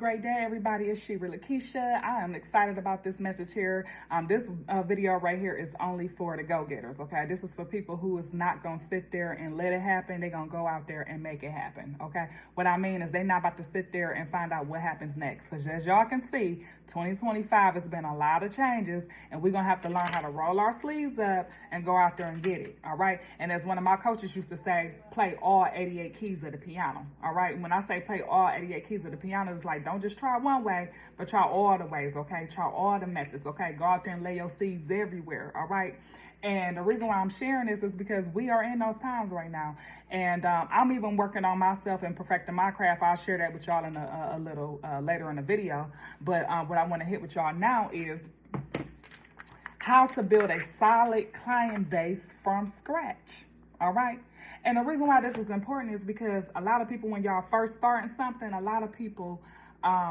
great day, everybody. It's Shira Lakeisha. I am excited about this message here. This video right here is only for the go-getters, okay? This is for people who is not going to sit there and let it happen. They're going to go out there and make it happen, okay? What I mean is they're not about to sit there and find out what happens next. Because as y'all can see, 2025 has been a lot of changes, and we're going to have to learn how to roll our sleeves up and go out there and get it, all right? And as one of my coaches used to say, play all 88 keys of the piano, all right? When I say play all 88 keys of the piano, it's like, don't just try one way, but try all the ways, okay? Try all the methods, okay? Go out there and lay your seeds everywhere, all right? And the reason why I'm sharing this is because we are in those times right now. And I'm even working on myself and perfecting my craft. I'll share that with y'all in a little later in the video. But what I want to hit with y'all now is how to build a solid client base from scratch, all right? And the reason why this is important is because a lot of people, when y'all first starting something, a lot of people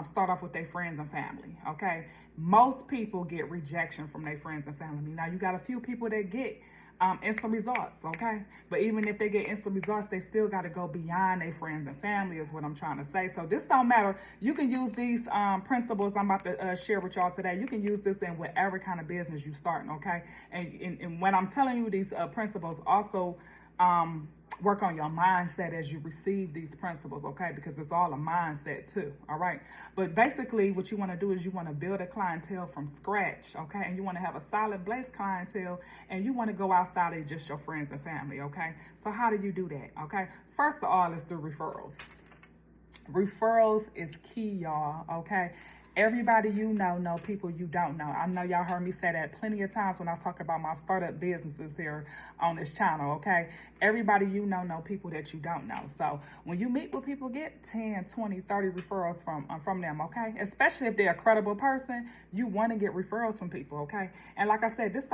start off with their friends and family, okay? Most people get rejection from their friends and family. Now, you got a few people that get instant results, okay? But even if they get instant results, they still got to go beyond their friends and family is what I'm trying to say. So this don't matter. You can use these principles I'm about to share with y'all today. You can use this in whatever kind of business you're starting, okay? And when I'm telling you these principles, also work on your mindset as you receive these principles, okay? Because it's all a mindset too, all right? But basically what you want to do is you want to build a clientele from scratch, okay? And you want to have a solid base clientele, and you want to go outside of just your friends and family, okay? So how do you do that, okay? First of all, is through referrals. Referrals is key, y'all, okay? Everybody you know people you don't know. I know y'all heard me say that plenty of times when I talk about my startup businesses here on this channel, okay? Everybody you know people that you don't know. So when you meet with people, get 10, 20, 30 referrals from them, okay? Especially if they're a credible person, you want to get referrals from people, okay? And like I said, it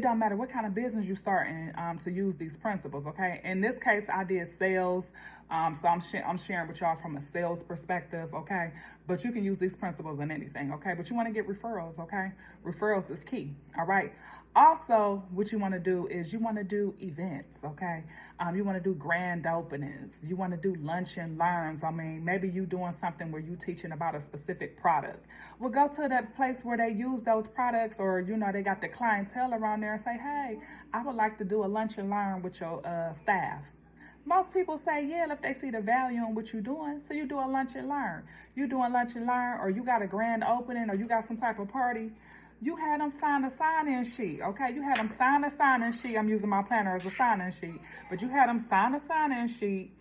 don't matter what kind of business you starting to use these principles, okay? In this case, I did sales. So I'm sharing with y'all from a sales perspective, okay? But you can use these principles in anything, okay? But you want to get referrals, okay? Referrals is key, all right? Also, what you want to do is you want to do events, okay? You want to do grand openings. You want to do lunch and learns. I mean, maybe you doing something where you teaching about a specific product. Well, go to that place where they use those products, or, you know, they got the clientele around there and say, hey, I would like to do a lunch and learn with your staff. Most people say, yeah, if they see the value in what you're doing. So you do a lunch and learn. You doing lunch and learn, or you got a grand opening, or you got some type of party. You had them sign a sign-in sheet, okay? You had them sign a sign-in sheet. I'm using my planner as a sign-in sheet. But you had them sign a sign-in sheet,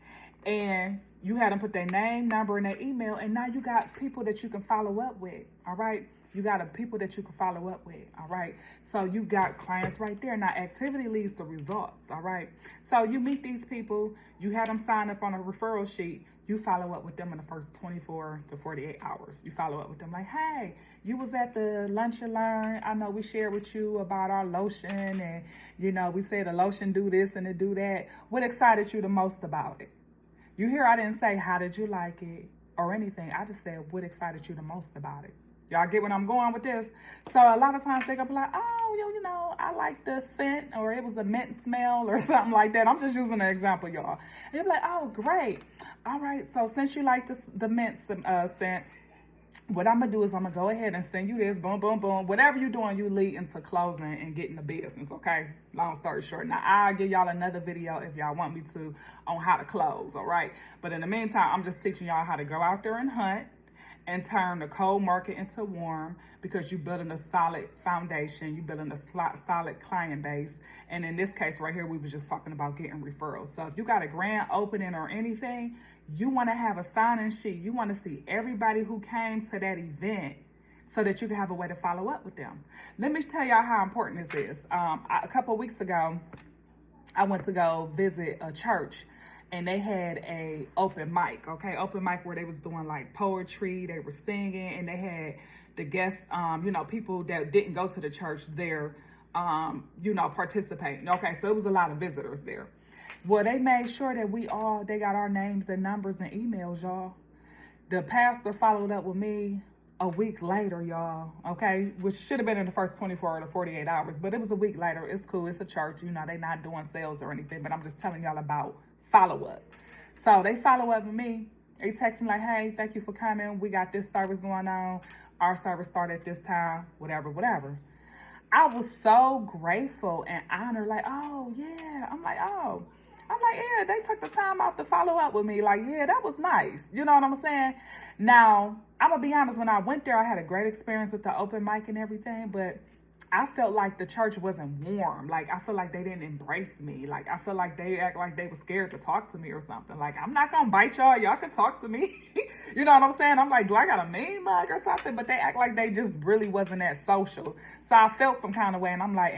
and you had them put their name, number, and their email, and now you got people that you can follow up with, all right? You got people that you can follow up with, all right? So you got clients right there. Now, activity leads to results, all right? So you meet these people. You have them sign up on a referral sheet. You follow up with them in the first 24 to 48 hours. You follow up with them like, hey, you was at the lunch and learn. I know we shared with you about our lotion, and, you know, we said the lotion do this and it do that. What excited you the most about it? You hear I didn't say, how did you like it or anything. I just said, what excited you the most about it? Y'all get what I'm going with this? So a lot of times they're gonna be like, oh, you know, I like the scent, or it was a mint smell or something like that. I'm just using an example, y'all. And you'll be like, oh, great. All right, so since you like the mint scent, what I'm gonna do is I'm gonna go ahead and send you this, boom, boom, boom. Whatever you're doing, you lead into closing and getting the business, okay? Long story short. Now, I'll give y'all another video if y'all want me to on how to close, all right? But in the meantime, I'm just teaching y'all how to go out there and hunt and turn the cold market into warm, because you're building a solid foundation. You're building a solid client base. And in this case right here, we were just talking about getting referrals. So if you got a grand opening or anything, you want to have a sign-in sheet. You want to see everybody who came to that event so that you can have a way to follow up with them. Let me tell y'all how important this is. A couple of weeks ago, I went to go visit a church, and they had a open mic, okay? Open mic where they was doing like poetry, they were singing, and they had the guests, you know, people that didn't go to the church there, you know, participating. Okay, so it was a lot of visitors there. Well, they made sure that they got our names and numbers and emails, y'all. The pastor followed up with me a week later, y'all, okay? Which should have been in the first 24 to 48 hours, but it was a week later. It's cool, it's a church, you know, they're not doing sales or anything, but I'm just telling y'all about follow-up. So they follow up with me, They text me like, hey, thank you for coming. We got this service going on. Our service started at this time, whatever, whatever. I was so grateful and honored, like, oh, yeah. I'm like, yeah, they took the time out to follow up with me. Like, yeah, that was nice. You know what I'm saying? Now, I'm going to be honest, when I went there, I had a great experience with the open mic and everything, but I felt like the church wasn't warm. Like, I feel like they didn't embrace me. Like, I feel like they act like they were scared to talk to me or something. Like, I'm not going to bite y'all. Y'all can talk to me. You know what I'm saying? I'm like, do I got a mean mug or something? But they act like they just really wasn't that social. So I felt some kind of way. And I'm like,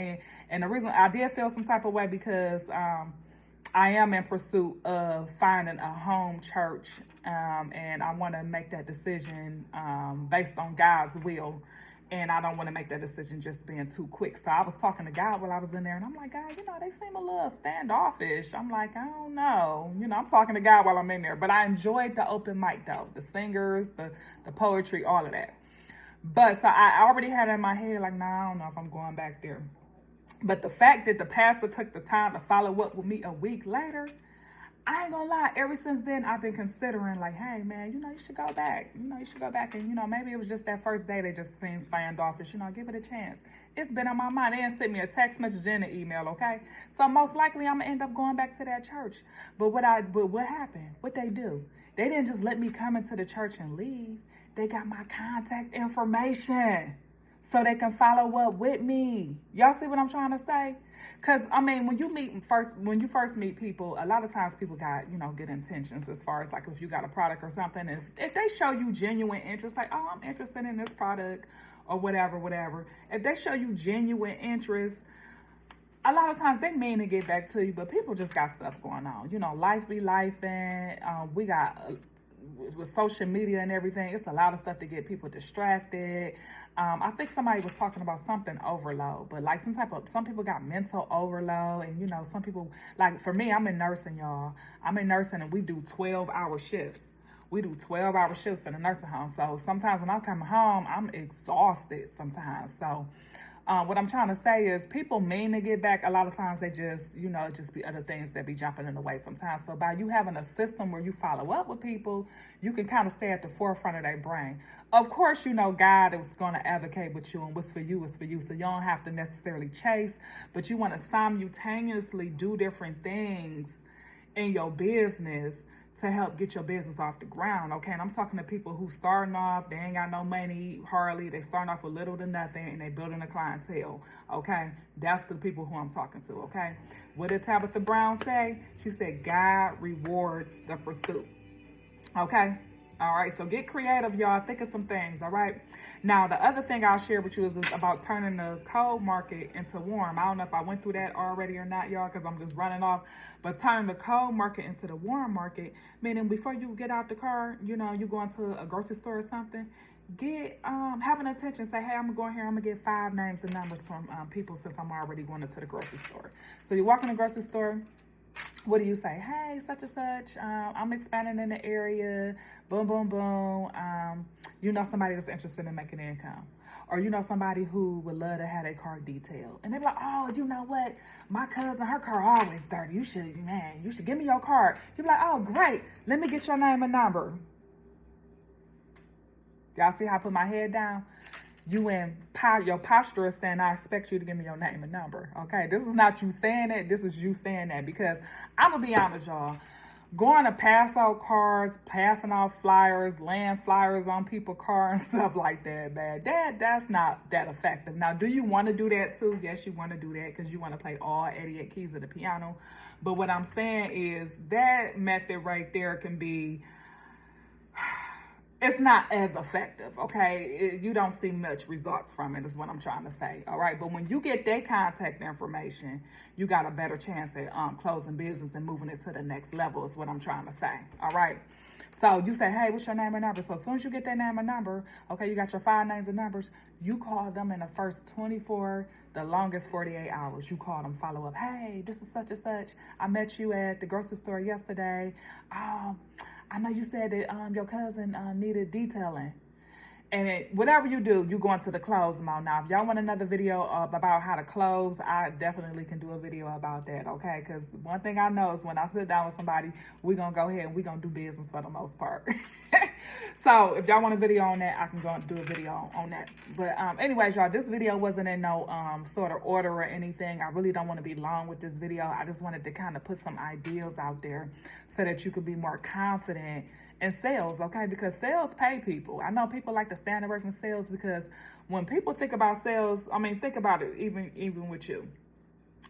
and the reason I did feel some type of way because I am in pursuit of finding a home church. And I want to make that decision based on God's will. And I don't want to make that decision just being too quick. So I was talking to God while I was in there. And I'm like, God, they seem a little standoffish. I'm like, I don't know. I'm talking to God while I'm in there. But I enjoyed the open mic, though. The singers, the poetry, all of that. But so I already had it in my head, like, nah, I don't know if I'm going back there. But the fact that the pastor took the time to follow up with me a week later, I ain't gonna lie, ever since then, I've been considering like, hey, man, you should go back. You should go back. And, maybe it was just that first day they just seemed standoffish. Give it a chance. It's been on my mind. They didn't send me a text message and an email, okay? So most likely I'm gonna end up going back to that church. But what happened? What they do? They didn't just let me come into the church and leave. They got my contact information so they can follow up with me. Y'all see what I'm trying to say? Because, when you first meet people, a lot of times people got, good intentions as far as like if you got a product or something. If they show you genuine interest, like, oh, I'm interested in this product or whatever. If they show you genuine interest, a lot of times they mean to get back to you, but people just got stuff going on. Life be life, and we got with social media and everything, it's a lot of stuff to get people distracted. I think somebody was talking about something overload, but like some people got mental overload, and some people, like for me, I'm in nursing, y'all. I'm in nursing, and we do 12-hour shifts. We do 12-hour shifts in the nursing home. So sometimes when I come home, I'm exhausted sometimes. So what I'm trying to say is people mean to get back. A lot of times they just, just be other things that be jumping in the way sometimes. So by you having a system where you follow up with people, you can kind of stay at the forefront of their brain. Of course, God is going to advocate with you, and what's for you is for you. So you don't have to necessarily chase, but you want to simultaneously do different things in your business to help get your business off the ground, okay? And I'm talking to people who starting off, they ain't got no money, hardly. They starting off with little to nothing, and they building a clientele, okay? That's the people who I'm talking to, okay? What did Tabitha Brown say? She said, God rewards the pursuit, okay? All right, so get creative, y'all. Think of some things, all right? Now, the other thing I'll share with you is about turning the cold market into warm. I don't know if I went through that already or not, y'all, because I'm just running off. But turning the cold market into the warm market, meaning before you get out the car, you go into a grocery store or something, have an attention. Say, hey, I'm going to go in here. I'm going to get 5 names and numbers from people since I'm already going into the grocery store. So you walk in the grocery store. What do you say? Hey, such and such, I'm expanding in the area, boom, boom, boom. Somebody that's interested in making income. Or somebody who would love to have their car detailed. And they're like, oh, you know what? My cousin, her car always dirty. You should give me your card. You're like, oh, great. Let me get your name and number. Y'all see how I put my head down? Your posture is saying, I expect you to give me your name and number. Okay, this is not you saying it. This is you saying that, because I'm going to be honest, y'all. Going to pass out cards, passing out flyers, laying flyers on people's cars and stuff like that, man. That's not that effective. Now, do you want to do that too? Yes, you want to do that because you want to play all 88 keys of the piano. But what I'm saying is that method right there can be... It's not as effective, okay? You don't see much results from it is what I'm trying to say, all right? But when you get their contact information, you got a better chance at closing business and moving it to the next level is what I'm trying to say, all right? So you say, hey, what's your name and number? So as soon as you get their name and number, okay, you got your 5 names and numbers, you call them in the first 24, the longest 48 hours. You call them, follow up. Hey, this is such and such. I met you at the grocery store yesterday. I know you said that your cousin needed detailing. And whatever you do, you go into the close mode. Now, if y'all want another video about how to close, I definitely can do a video about that, okay? Because one thing I know is when I sit down with somebody, we're going to go ahead and we're going to do business for the most part. So if y'all want a video on that, I can go and do a video on that. But anyways, y'all, this video wasn't in no sort of order or anything. I really don't want to be long with this video. I just wanted to kind of put some ideas out there so that you could be more confident in sales, okay? Because sales pay people. I know people like to stand away from sales because when people think about sales, I mean, think about it, even with you.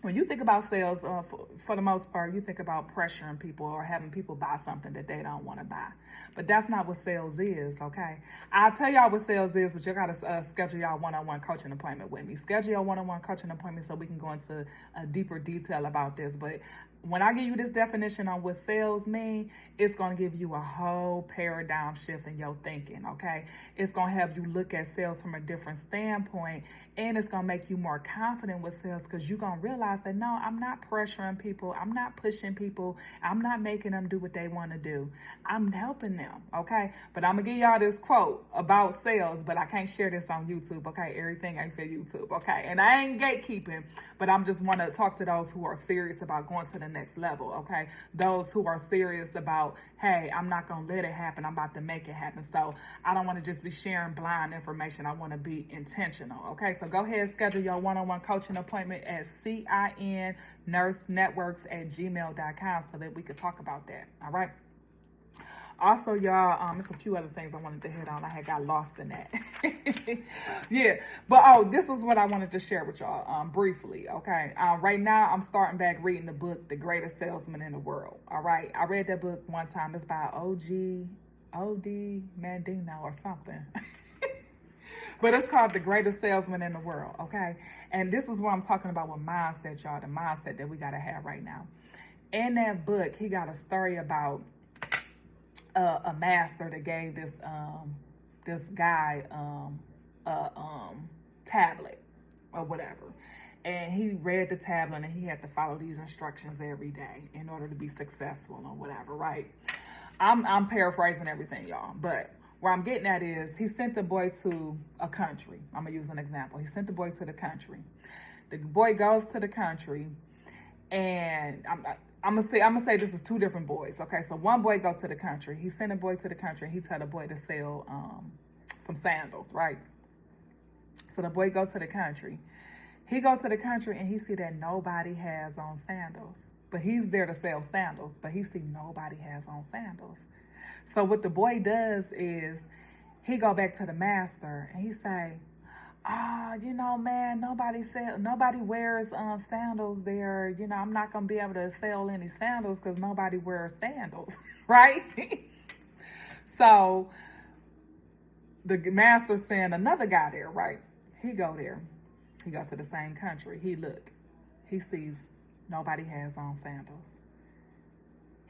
When you think about sales, for the most part, you think about pressuring people or having people buy something that they don't want to buy. But that's not what sales is, okay? I'll tell y'all what sales is, but you got to schedule y'all one-on-one coaching appointment with me. Schedule your one-on-one coaching appointment so we can go into a deeper detail about this. But when I give you this definition on what sales mean, it's going to give you a whole paradigm shift in your thinking, okay? It's going to have you look at sales from a different standpoint, and it's going to make you more confident with sales because you're going to realize that, no, I'm not pressuring people. I'm not pushing people. I'm not making them do what they want to do. I'm helping them, okay? But I'm going to give y'all this quote about sales, but I can't share this on YouTube, okay? Everything ain't for YouTube, okay? And I ain't gatekeeping, but I'm just want to talk to those who are serious about going to the next level, okay? Those who are serious about, hey, I'm not going to let it happen. I'm about to make it happen. So I don't want to just be sharing blind information. I want to be intentional, okay? So go ahead and schedule your one-on-one coaching appointment at cinnursenetworks@gmail.com so that we could talk about that, all right? Also, y'all, there's a few other things I wanted to hit on. I had got lost in that. Yeah, but this is what I wanted to share with y'all briefly, okay? Right now, I'm starting back reading the book, The Greatest Salesman in the World, all right? I read that book one time. It's by O.D. Mandino or something. But it's called The Greatest Salesman in the World, okay? And this is what I'm talking about with mindset, y'all, the mindset that we got to have right now. In that book, he got a story about a master that gave this guy tablet or whatever, and he read the tablet and he had to follow these instructions every day in order to be successful or whatever, right? I'm paraphrasing everything, y'all, but where I'm getting at is he sent the boy to a country. I'm gonna use an example. He sent the boy to the country. The boy goes to the country, and I'm gonna say this is two different boys. Okay, so one boy go to the country. He sent a boy to the country. And he tell the boy to sell some sandals, right? So the boy goes to the country. He goes to the country and he see that nobody has on sandals, but he's there to sell sandals. But he see nobody has on sandals. So what the boy does is he go back to the master and he say, you know, man, nobody wears sandals there. You know, I'm not going to be able to sell any sandals because nobody wears sandals, right? So the master sent another guy there, right? He go there. He goes to the same country. He look. He sees nobody has on sandals.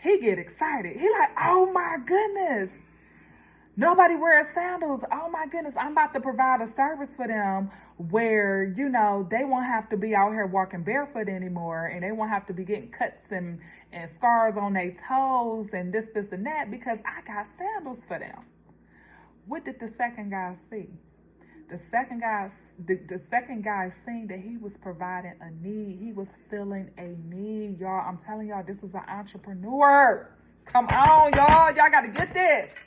He get excited. He like, oh my goodness. Nobody wears sandals. Oh my goodness, I'm about to provide a service for them where, you know, they won't have to be out here walking barefoot anymore, and they won't have to be getting cuts and scars on their toes and this and that because I got sandals for them. What did the second guy see? The second guy seen that he was providing a need. He was filling a need, y'all. I'm telling y'all, this is an entrepreneur. Come on, y'all. Y'all got to get this.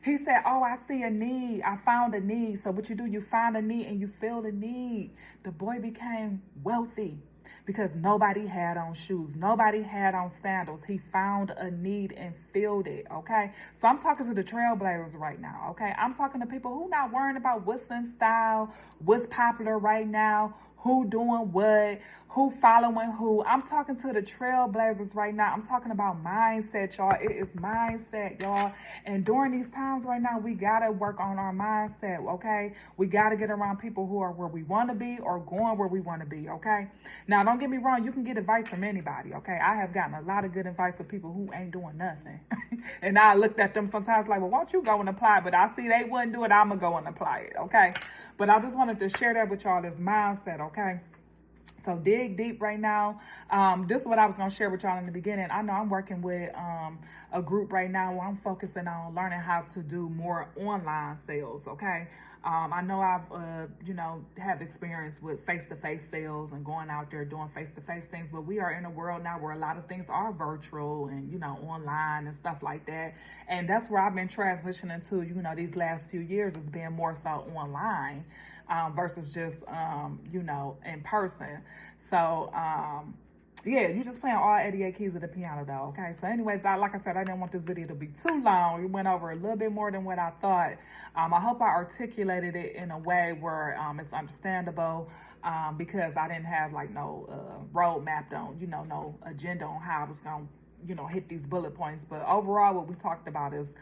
He said, oh, I see a need. I found a need. So what you do, you find a need and you fill the need. The boy became wealthy because nobody had on shoes. Nobody had on sandals. He found a need and filled it, okay? So I'm talking to the trailblazers right now, okay? I'm talking to people who not worrying about what's in style, what's popular right now, who doing what, who following who. I'm talking to the trailblazers right now. I'm talking about mindset, y'all. It is mindset, y'all. And during these times right now, we got to work on our mindset, okay? We got to get around people who are where we want to be or going where we want to be, okay? Now, don't get me wrong. You can get advice from anybody, okay? I have gotten a lot of good advice from people who ain't doing nothing. And I looked at them sometimes like, well, why don't you go and apply? But I see they wouldn't do it. I'm going to go and apply it, okay? But I just wanted to share that with y'all, this mindset, okay? So dig deep right now. This is what I was going to share with y'all in the beginning. I know I'm working with a group right now where I'm focusing on learning how to do more online sales, okay? I know I've, have experience with face-to-face sales and going out there doing face-to-face things, but we are in a world now where a lot of things are virtual and, online and stuff like that. And that's where I've been transitioning to, these last few years is being more so online. Versus just, in person. So, yeah, you just playing all 88 keys of the piano though, okay? So anyways, like I said, I didn't want this video to be too long. It went over a little bit more than what I thought. I hope I articulated it in a way where it's understandable because I didn't have like no roadmap on, no agenda on how I was going to, hit these bullet points. But overall, what we talked about is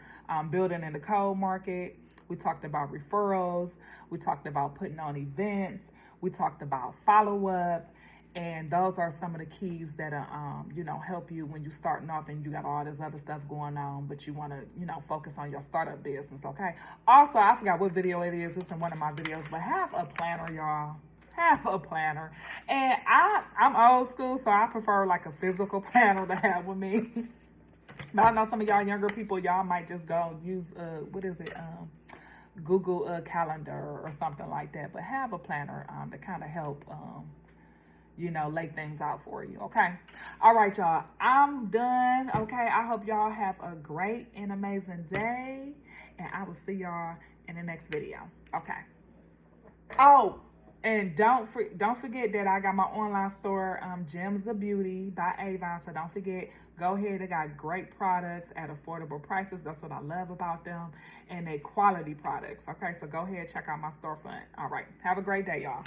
building in the cold market. We talked about referrals. We talked about putting on events. We talked about follow-up. And those are some of the keys that, help you when you're starting off and you got all this other stuff going on, but you want to, focus on your startup business, okay? Also, I forgot what video it is. It's in one of my videos, but have a planner, y'all. Have a planner. And I'm old school, so I prefer like a physical planner to have with me. But I know some of y'all younger people, y'all might just go use, Google Calendar or something like that. But have a planner to kind of help, lay things out for you, okay? All right, y'all. I'm done, okay? I hope y'all have a great and amazing day. And I will see y'all in the next video, okay? Oh, and don't forget that I got my online store, Gems of Beauty by Avon. So don't forget, go ahead. They got great products at affordable prices. That's what I love about them. And they quality products. Okay, so go ahead, check out my storefront. All right, have a great day, y'all.